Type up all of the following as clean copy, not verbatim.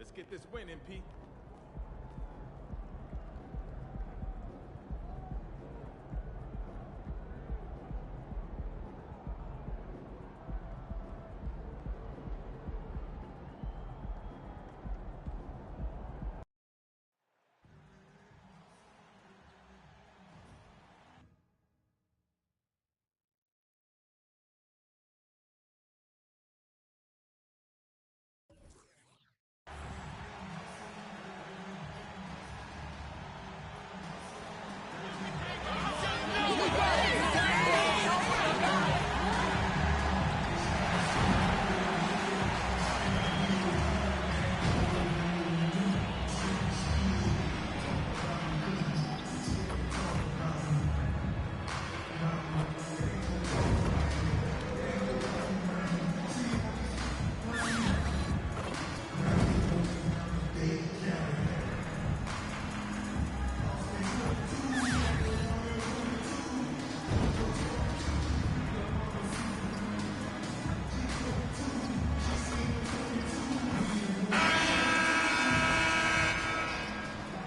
Let's get this win, MP.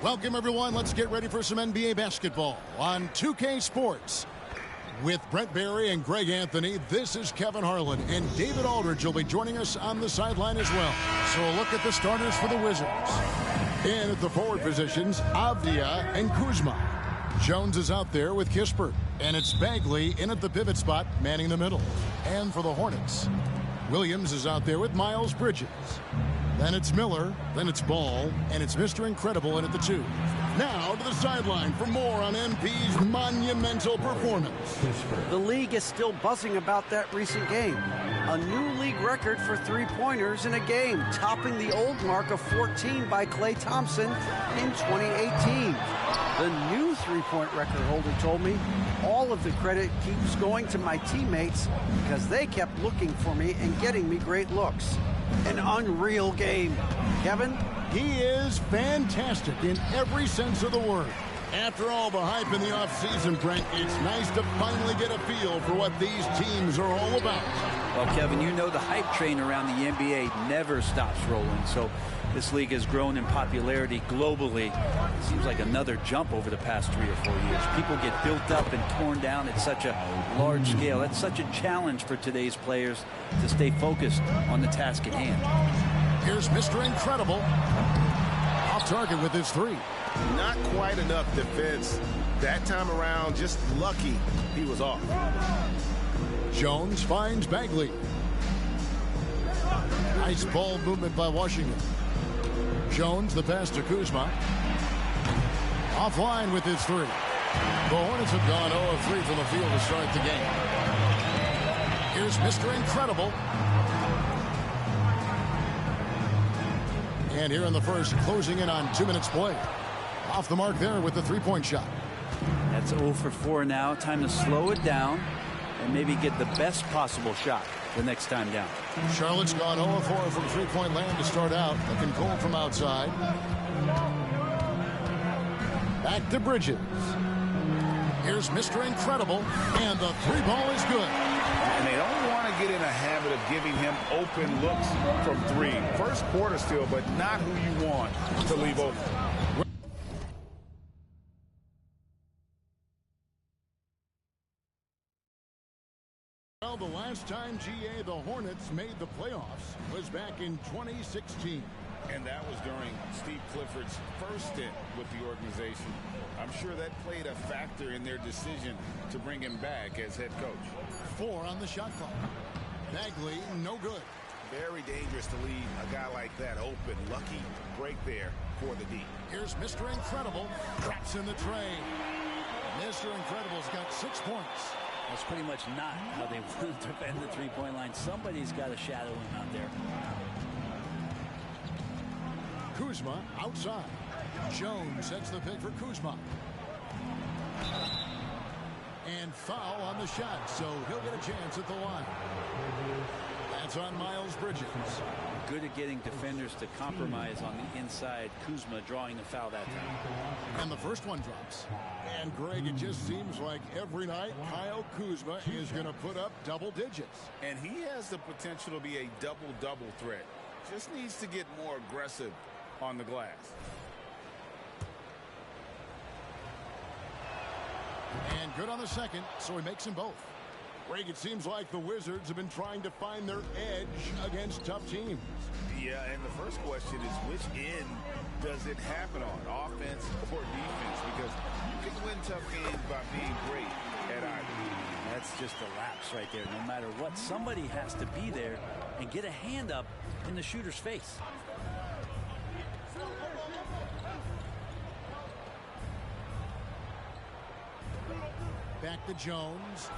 Welcome, everyone. Let's get ready for some NBA basketball on 2K Sports. With Brent Barry and Greg Anthony, this is Kevin Harlan, and David Aldridge will be joining us on the sideline as well. So a look at the starters for the Wizards. In at the forward positions, Avdia and Kuzma. Jones is out there with Kispert, and it's Bagley in at the pivot spot, manning the middle. And for the Hornets, Williams is out there with Miles Bridges. Then it's Miller, then it's Ball, and it's Mr. Incredible in at the 2. Now to the sideline for more on MP's monumental performance. The league is still buzzing about that recent game. A new league record for three-pointers in a game, topping the old mark of 14 by Klay Thompson in 2018. The new three-point record holder told me all of the credit keeps going to my teammates because they kept looking for me and getting me great looks. An unreal game. Kevin? He is fantastic in every sense of the word. After all the hype in the offseason, Brent, it's nice to finally get a feel for what these teams are all about. Well, Kevin, you know the hype train around the NBA never stops rolling, so this league has grown in popularity globally. It seems like another jump over the past 3 or 4 years. People get built up and torn down at such a large scale. That's such a challenge for today's players to stay focused on the task at hand. Here's Mr. Incredible. Off target with his 3. Not quite enough defense. That time around, just lucky he was off. Jones finds Bagley. Nice ball movement by Washington. Jones, the pass to Kuzma. Offline with his 3. The Hornets have gone 0 of 3 from the field to start the game. Here's Mr. Incredible. And here in the first, closing in on 2 minutes play. Off the mark there with the three-point shot. That's 0 for 4 now. Time to slow it down and maybe get the best possible shot the next time down. Charlotte's gone 0 of 4 from three-point land to start out. Looking cold from outside. Back to Bridges. Here's Mr. Incredible, and the 3-ball is good. And they don't want to get in a habit of giving him open looks from 3. First quarter still, but not who you want to leave open. Well, the last time GA the Hornets made the playoffs was back in 2016. And that was during Steve Clifford's first stint with the organization. I'm sure that played a factor in their decision to bring him back as head coach. 4 on the shot clock. Bagley, no good. Very dangerous to leave a guy like that open. Lucky break there for the D. Here's Mr. Incredible. Traps in the tray. Mr. Incredible's got 6 points. That's pretty much not how they want to defend the three-point line. Somebody's got to shadow him out there. Kuzma outside. Jones sets the pick for Kuzma. And foul on the shot, so he'll get a chance at the line. That's on Miles Bridges. Good at getting defenders to compromise on the inside. Kuzma drawing the foul that time. And the first one drops. And Greg, it just seems like every night Kyle Kuzma is going to put up double digits. And he has the potential to be a double-double threat. Just needs to get more aggressive on the glass. And good on the second, so he makes them both. Greg, it seems like the Wizards have been trying to find their edge against tough teams. Yeah, and the first question is, which end does it happen on, offense or defense? Because you can win tough games by being great at either. That's just a lapse right there. No matter what, somebody has to be there and get a hand up in the shooter's face. Back to Jones.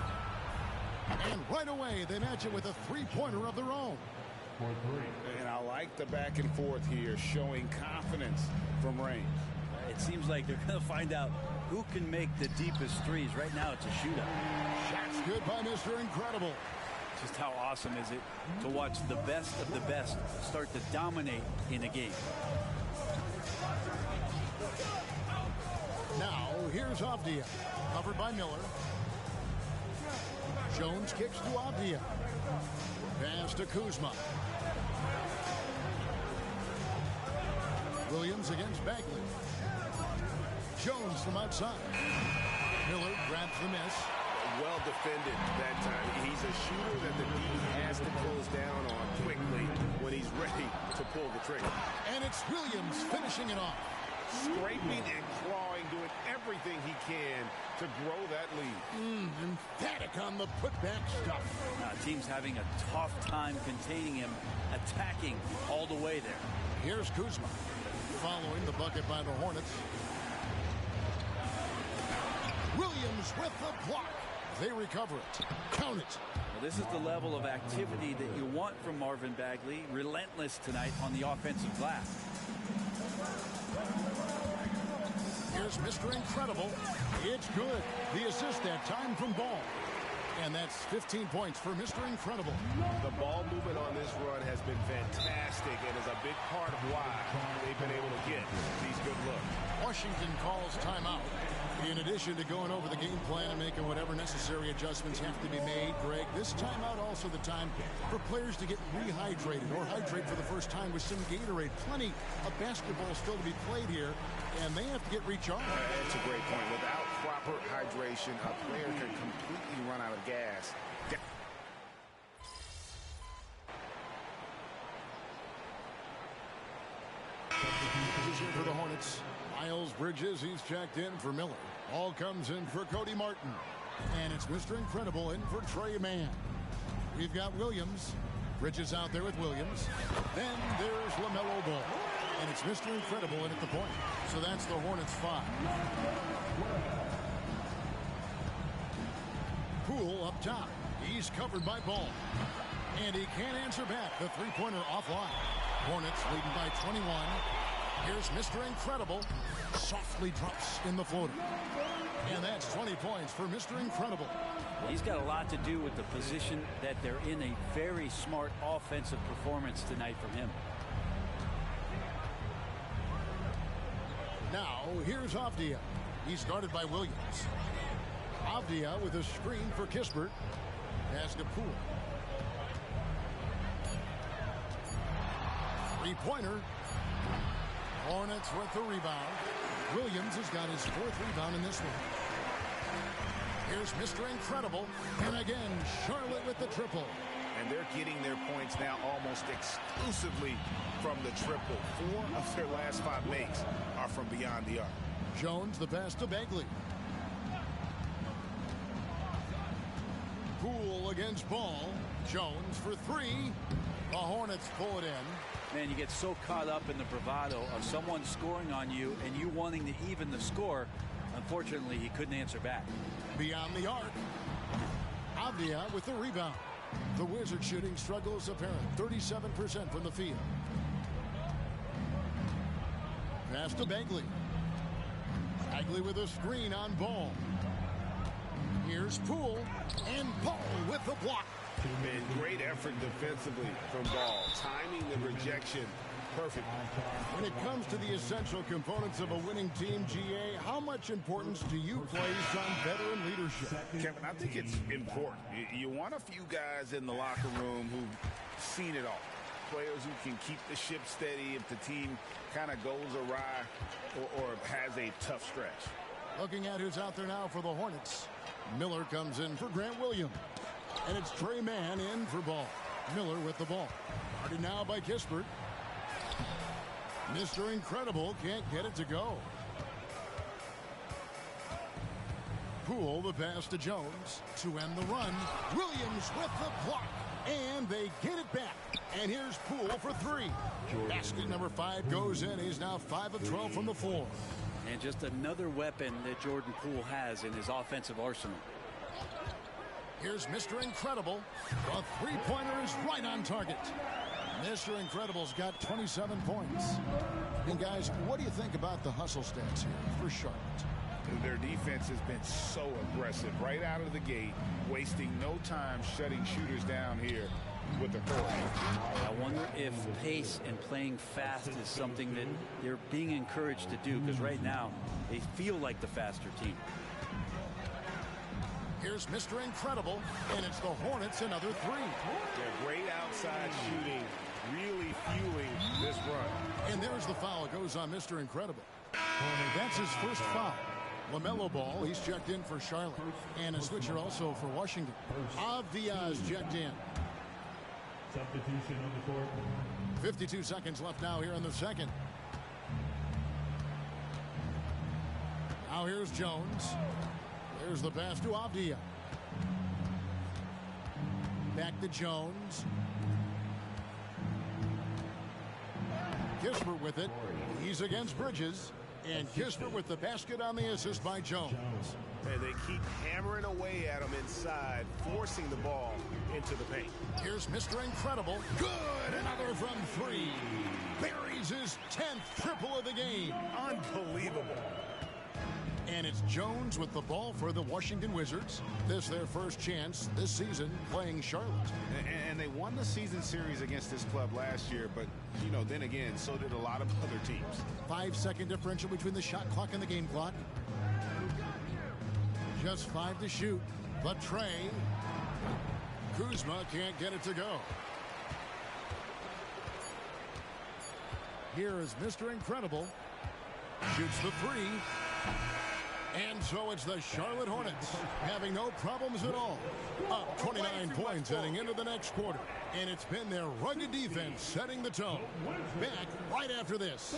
And right away, they match it with a three-pointer of their own. And I like the back and forth here, showing confidence from range. It seems like they're going to find out who can make the deepest threes. Right now, it's a shootout. Shots good by Mr. Incredible. Just how awesome is it to watch the best of the best start to dominate in a game. Now, here's Avdia. Covered by Miller. Jones kicks to Avdia. Pass to Kuzma. Williams against Bagley. Jones from outside. Miller grabs the miss. Well defended that time. He's a shooter that the D has to close down on quickly when he's ready to pull the trigger. And it's Williams finishing it off. Scraping and clawing, doing everything he can to grow that lead. Emphatic on the putback stuff. Team's having a tough time containing him, attacking all the way there. Here's Kuzma. Following the bucket by the Hornets. Williams with the block. They recover it. Count it. Well, this is the level of activity that you want from Marvin Bagley. Relentless tonight on the offensive glass. Here's Mr. Incredible. It's good. The assist that time from Ball. And that's 15 points for Mr. Incredible. The ball movement on this run has been fantastic and is a big part of why they've been able to get these good looks. Washington calls timeout. In addition to going over the game plan and making whatever necessary adjustments have to be made, Greg, this timeout also the time for players to get rehydrated or hydrate for the first time with some Gatorade. Plenty of basketball still to be played here, and they have to get recharged. That's a great point. Without proper hydration, a player can completely run out of gas. Here for the Hornets. Miles Bridges, he's checked in for Miller. All comes in for Cody Martin. And it's Mr. Incredible in for Trey Mann. We've got Williams. Bridges out there with Williams. Then there's LaMelo Ball. And it's Mr. Incredible in at the point. So that's the Hornets 5. Poole up top. He's covered by Ball. And he can't answer back. The three-pointer offline. Hornets leading by 21. Here's Mr. Incredible. Softly drops in the floater. And that's 20 points for Mr. Incredible. He's got a lot to do with the position that they're in. A very smart offensive performance tonight from him. Now, here's Avdia. He's guarded by Williams. Avdia with a screen for Kispert. Pass to Poole. Three-pointer. Hornets with the rebound. Williams has got his fourth rebound in this one. Here's Mr. Incredible. And again, Charlotte with the triple. And they're getting their points now almost exclusively from the triple. 4 of their last 5 makes are from beyond the arc. Jones the pass to Bagley. Poole against Ball. Jones for 3. The Hornets pull it in. Man, you get so caught up in the bravado of someone scoring on you and you wanting to even the score. Unfortunately, he couldn't answer back. Beyond the arc. Avdia with the rebound. The Wizard shooting struggles apparent. 37% from the field. Pass to Bagley. Bagley with a screen on Ball. Here's Poole. And Ball with the block. And great effort defensively from Ball. Timing the rejection perfect. When it comes to the essential components of a winning team, GA, how much importance do you place on veteran leadership? Kevin, I think it's important. You want a few guys in the locker room who've seen it all. players who can keep the ship steady if the team kind of goes awry or has a tough stretch. Looking at who's out there now for the Hornets. Miller comes in for Grant Williams. And it's Trey Mann in for Ball. Miller with the ball. Guarded now by Kispert. Mr. Incredible can't get it to go. Poole the pass to Jones to end the run. Williams with the block. And they get it back. And here's Poole for three. Basket number 5 goes in. He's now 5 of 12 from the floor. And just another weapon that Jordan Poole has in his offensive arsenal. Here's Mr. Incredible. The three-pointer is right on target. Mr. Incredible's got 27 points. And guys, what do you think about the hustle stats here for Charlotte? Their defense has been so aggressive right out of the gate, wasting no time shutting shooters down here with authority. I wonder if pace and playing fast is something that they're being encouraged to do, because right now they feel like the faster team. Here's Mr. Incredible, and it's the Hornets another 3. Yeah, great outside shooting, really fueling this run. And there's the foul. It goes on Mr. Incredible. That's his first foul. LaMelo Ball, he's checked in for Charlotte. And a switcher also for Washington. Avdia's checked in. Substitution on the court. 52 seconds left now here in the second. Now here's Jones. There's the pass to Avdia. Back to Jones. Kispert with it. He's against Bridges. And Kispert with the basket on the assist by Jones. And they keep hammering away at him inside, forcing the ball into the paint. Here's Mr. Incredible. Good! Another from 3. Buries his 10th triple of the game. Unbelievable. And it's Jones with the ball for the Washington Wizards. This their first chance this season playing Charlotte. And they won the season series against this club last year, but, you know, then again, so did a lot of other teams. 5-second differential between the shot clock and the game clock. Just 5 to shoot. But Trey. Kuzma can't get it to go. Here is Mr. Incredible. Shoots the 3. And so it's the Charlotte Hornets having no problems at all. Up 29 points heading into the next quarter. And it's been their rugged defense setting the tone. Back right after this.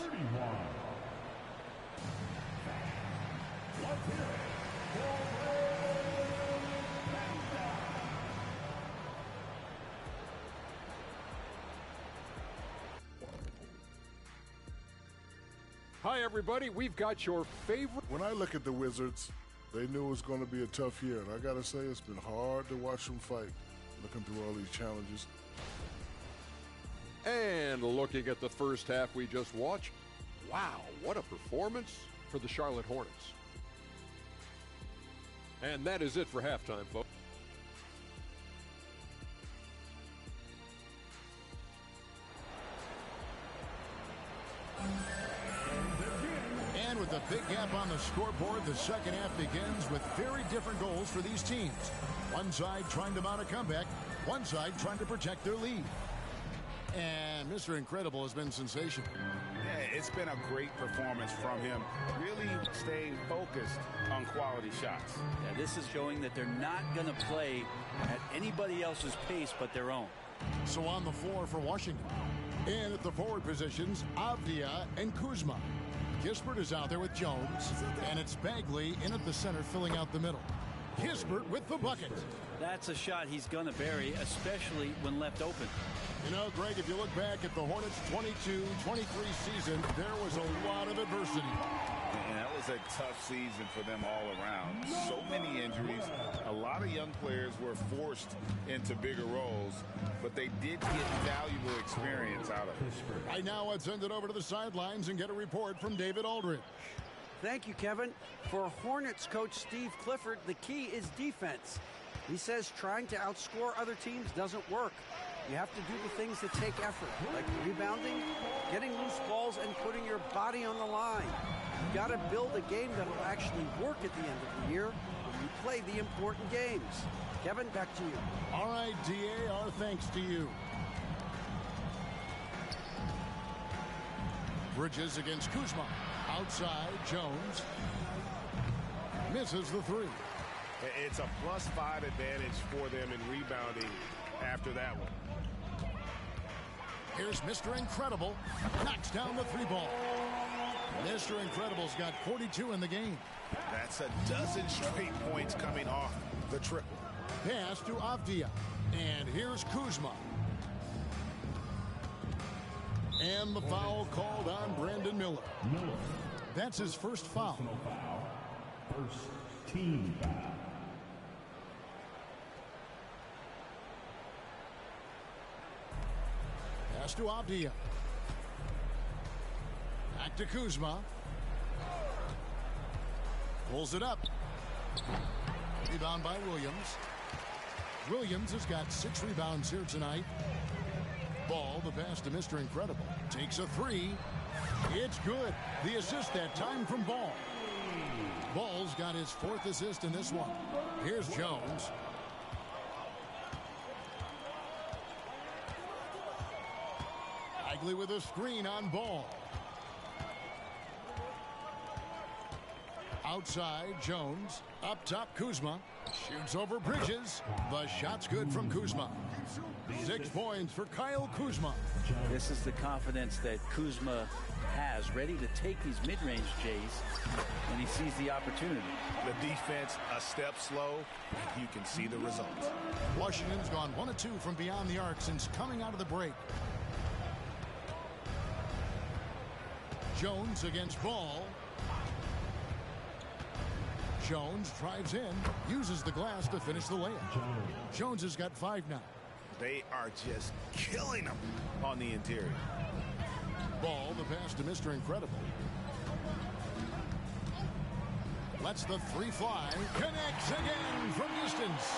Hi, everybody. We've got your favorite. When I look at the Wizards, they knew it was going to be a tough year. And I got to say, it's been hard to watch them fight, looking through all these challenges. And looking at the first half we just watched, wow, what a performance for the Charlotte Hornets. And that is it for halftime, folks. And with a big gap on the scoreboard, the second half begins with very different goals for these teams. One side trying to mount a comeback, one side trying to protect their lead. And Mr. Incredible has been sensational. Yeah, it's been a great performance from him, really staying focused on quality shots. Yeah, this is showing that they're not going to play at anybody else's pace but their own. So on the floor for Washington. And at the forward positions, Avdia and Kuzma. Kispert is out there with Jones, and it's Bagley in at the center filling out the middle. Kispert with the bucket. That's a shot he's going to bury, especially when left open. You know, Greg, if you look back at the Hornets' 22-23 season, there was a lot of adversity. And that was a tough season for them all around. So many injuries. A lot of young players were forced into bigger roles, but they did get valuable experience out of it. Right now, let's send it over to the sidelines and get a report from David Aldridge. Thank you, Kevin. For Hornets coach Steve Clifford, the key is defense. He says trying to outscore other teams doesn't work. You have to do the things that take effort, like rebounding, getting loose balls, and putting your body on the line. You've got to build a game that will actually work at the end of the year when you play the important games. Kevin, back to you. All right, DA, our thanks to you. Bridges against Kuzma. Outside, Jones. Misses the three. It's a +5 advantage for them in rebounding after that one. Here's Mr. Incredible. Knocks down the three ball. Mr. Incredible's got 42 in the game. That's a dozen straight points coming off the triple. Pass to Avdia. And here's Kuzma. And the foul called on Brandon Miller. That's his first foul. First team foul. Pass to Avdia. Back to Kuzma. Pulls it up. Rebound by Williams. Williams has got 6 rebounds here tonight. Ball, the pass to Mr. Incredible. Takes a three. It's good. The assist that time from Ball. Ball's got his 4th assist in this one. Here's Jones. Bagley with a screen on Ball. Outside, Jones. Up top, Kuzma. Shoots over Bridges. The shot's good from Kuzma. 6 points for Kyle Kuzma. This is the confidence that Kuzma has, ready to take these mid-range Jays when he sees the opportunity. The defense a step slow, and you can see the results. Washington's gone 1 of 2 from beyond the arc since coming out of the break. Jones against Ball. Jones drives in, uses the glass to finish the layup. Jones has got 5 now. They are just killing them on the interior. Ball, the pass to Mr. Incredible. Lets the three fly. Connects again from distance.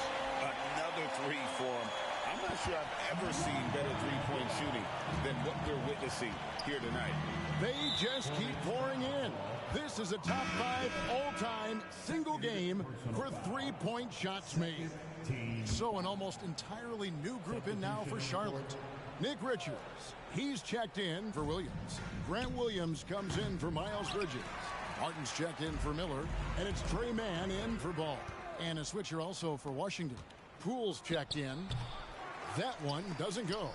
Another three for him. I'm not sure I've ever seen better three-point shooting than what we're witnessing here tonight. They just keep pouring in. This is a top 5 all-time single game for three-point shots made. So an almost entirely new group in now for Charlotte. Nick Richards, he's checked in for Williams. Grant Williams comes in for Miles Bridges. Martin's checked in for Miller. And it's Trey Mann in for Ball. And a switcher also for Washington. Poole's checked in. That one doesn't go.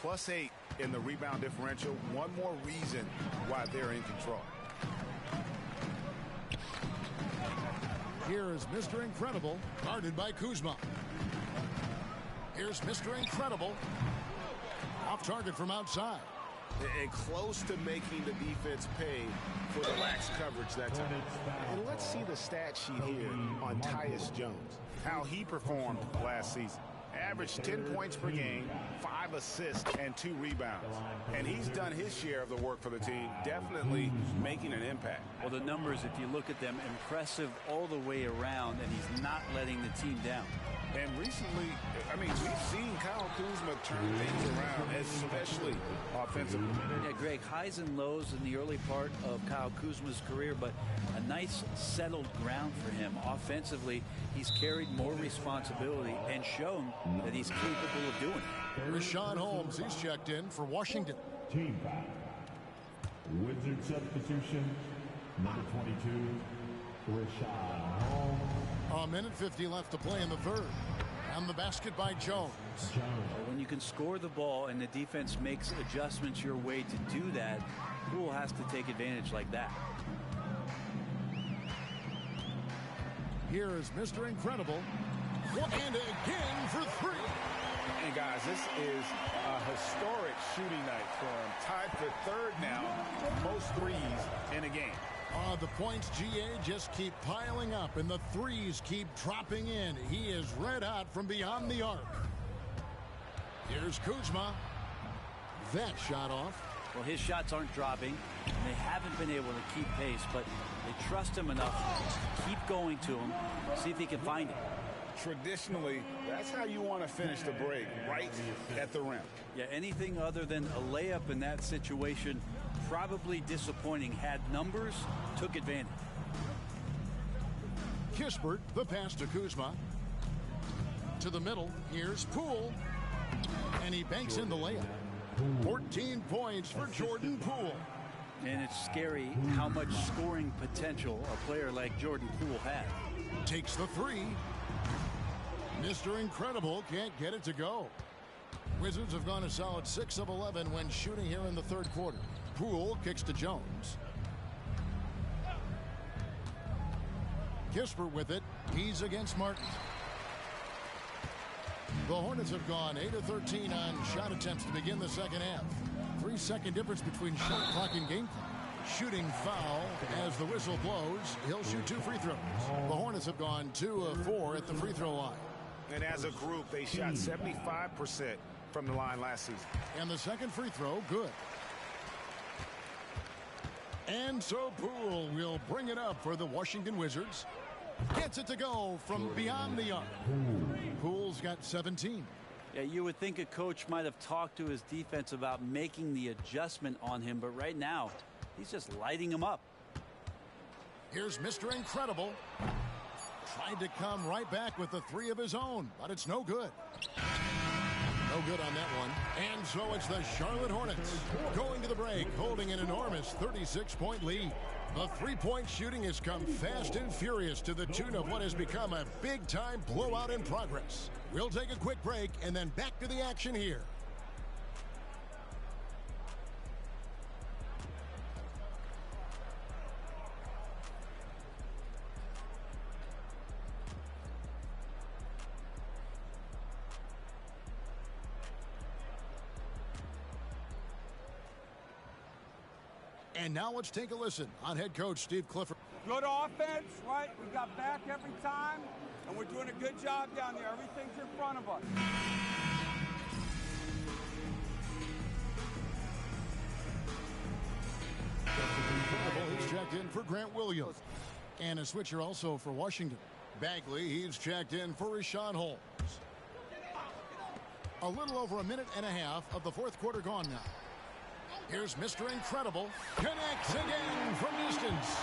+8 in the rebound differential. One more reason why they're in control. Here is Mr. Incredible, guarded by Kuzma. Here's Mr. Incredible. Off target from outside. And close to making the defense pay for the lax coverage that time. And let's see the stat sheet here on Tyus Jones. How he performed last season. Averaged 10 points per game, 5 assists, and 2 rebounds. And he's done his share of the work for the team, definitely making an impact. Well, the numbers, if you look at them, impressive all the way around, and he's not letting the team down. And recently, I mean, we've seen Kyle Kuzma turn things around, especially offensively. Yeah, Greg, highs and lows in the early part of Kyle Kuzma's career, but a nice settled ground for him. Offensively, he's carried more responsibility and shown that he's capable of doing it. Rashawn Holmes, he's checked in for Washington. Team foul. Wizard substitution, number 22, Rashawn Holmes. A minute 50 left to play in the third. And the basket by Jones. When you can score the ball and the defense makes adjustments your way to do that, Poole has to take advantage like that. Here is Mr. Incredible. And again for 3. And guys, this is a historic shooting night for him. Tied for 3rd now, most threes in a game. The points, GA, just keep piling up, and the threes keep dropping in. He is red hot from beyond the arc. Here's Kuzma. That shot off. Well, his shots aren't dropping. They haven't been able to keep pace, but they trust him enough to keep going to him, see if he can find it. Traditionally, that's how you want to finish the break, right at the rim. Yeah, anything other than a layup in that situation, probably disappointing. Had numbers, took advantage. Kispert, the pass to Kuzma. To the middle, here's Poole. And he banks in the layup. 14 points for Jordan Poole. And it's scary how much scoring potential a player like Jordan Poole has. Takes the three. Mr. Incredible can't get it to go. Wizards have gone a solid 6 of 11 when shooting here in the third quarter. Poole kicks to Jones. Kisper with it. He's against Martin. The Hornets have gone 8 of 13 on shot attempts to begin the second half. 3-second difference between shot clock and game clock. Shooting foul as the whistle blows. He'll shoot 2 free throws. The Hornets have gone 2 of 4 at the free throw line. And as a group, they shot 75% from the line last season. And the second free throw, good. And so Poole will bring it up for the Washington Wizards. Gets it to go from beyond the arc. Poole's got 17. Yeah, you would think a coach might have talked to his defense about making the adjustment on him, but right now, he's just lighting him up. Here's Mr. Incredible. Tried to come right back with the three of his own, but it's no good. No good on that one. And so it's the Charlotte Hornets going to the break, holding an enormous 36-point lead. The three-point shooting has come fast and furious to the tune of what has become a big-time blowout in progress. We'll take a quick break and then back to the action here. And now let's take a listen on head coach Steve Clifford. Good offense, right? We got back every time, and we're doing a good job down there. Everything's in front of us. He's checked in for Grant Williams. And a switcher also for Washington. Bagley, he's checked in for Rashawn Holmes. A little over a minute and a half of the fourth quarter gone now. Here's Mr. Incredible. Connects again from distance.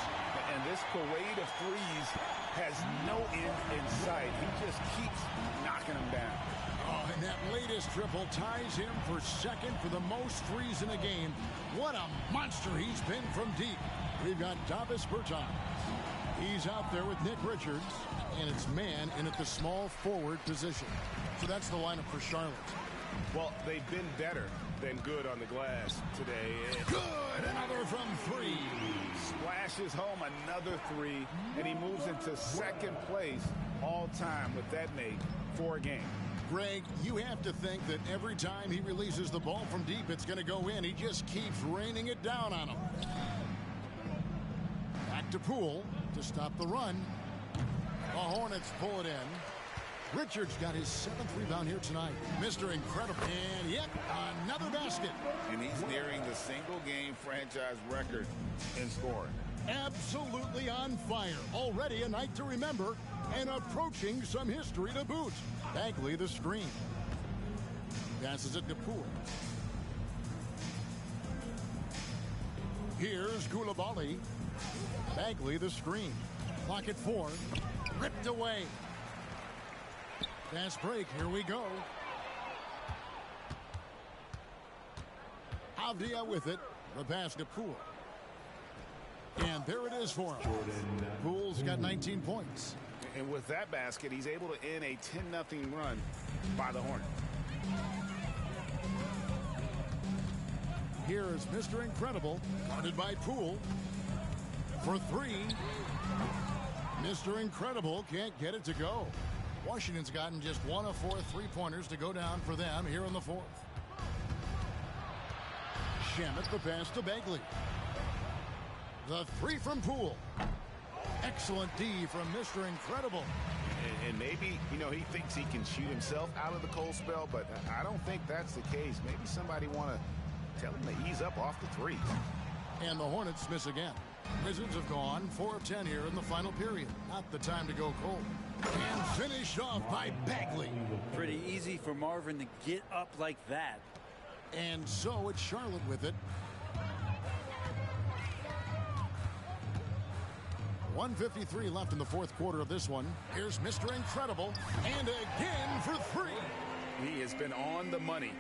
And this parade of threes has no end in sight. He just keeps knocking them down. Oh, and that latest triple ties him for second for the most threes in a game. What a monster he's been from deep. We've got Davis Bertans. He's out there with Nick Richards, and it's man in at the small forward position. So that's the lineup for Charlotte. Well, they've been better than good on the glass today. Good! Another from three. Splashes home another three, and he moves into second place all time with that make for a game. Greg, you have to think that every time he releases the ball from deep, it's going to go in. He just keeps raining it down on him. Back to Poole to stop the run. The Hornets pull it in. Richards got his 7th rebound here tonight. Mr. Incredible. And yet another basket. And he's nearing the single-game franchise record in scoring. Absolutely on fire. Already a night to remember and approaching some history to boot. Bagley the screen. Passes it to Poole. Here's Koulibaly. Bagley the screen. Clock at 4. Ripped away. Fast break. Here we go. Avdia with it. The pass to Poole. And there it is for him. Poole's got 19 points. And with that basket, he's able to end a 10-0 run by the Hornets. Here is Mr. Incredible, guarded by Poole. For three. Mr. Incredible can't get it to go. Washington's gotten just 1 of 4 three-pointers to go down for them here in the fourth. Shamet the pass to Bagley. The three from Poole. Excellent D from Mr. Incredible. And maybe, he thinks he can shoot himself out of the cold spell, but I don't think that's the case. Maybe somebody want to tell him to ease up off the threes. And the Hornets miss again. Wizards have gone 4 of 10 here in the final period. Not the time to go cold. And finished off by Bagley. Pretty easy for Marvin to get up like that. And so it's Charlotte with it. 1:53 left in the fourth quarter of this one. Here's Mr. Incredible. And again for three. He has been on the money.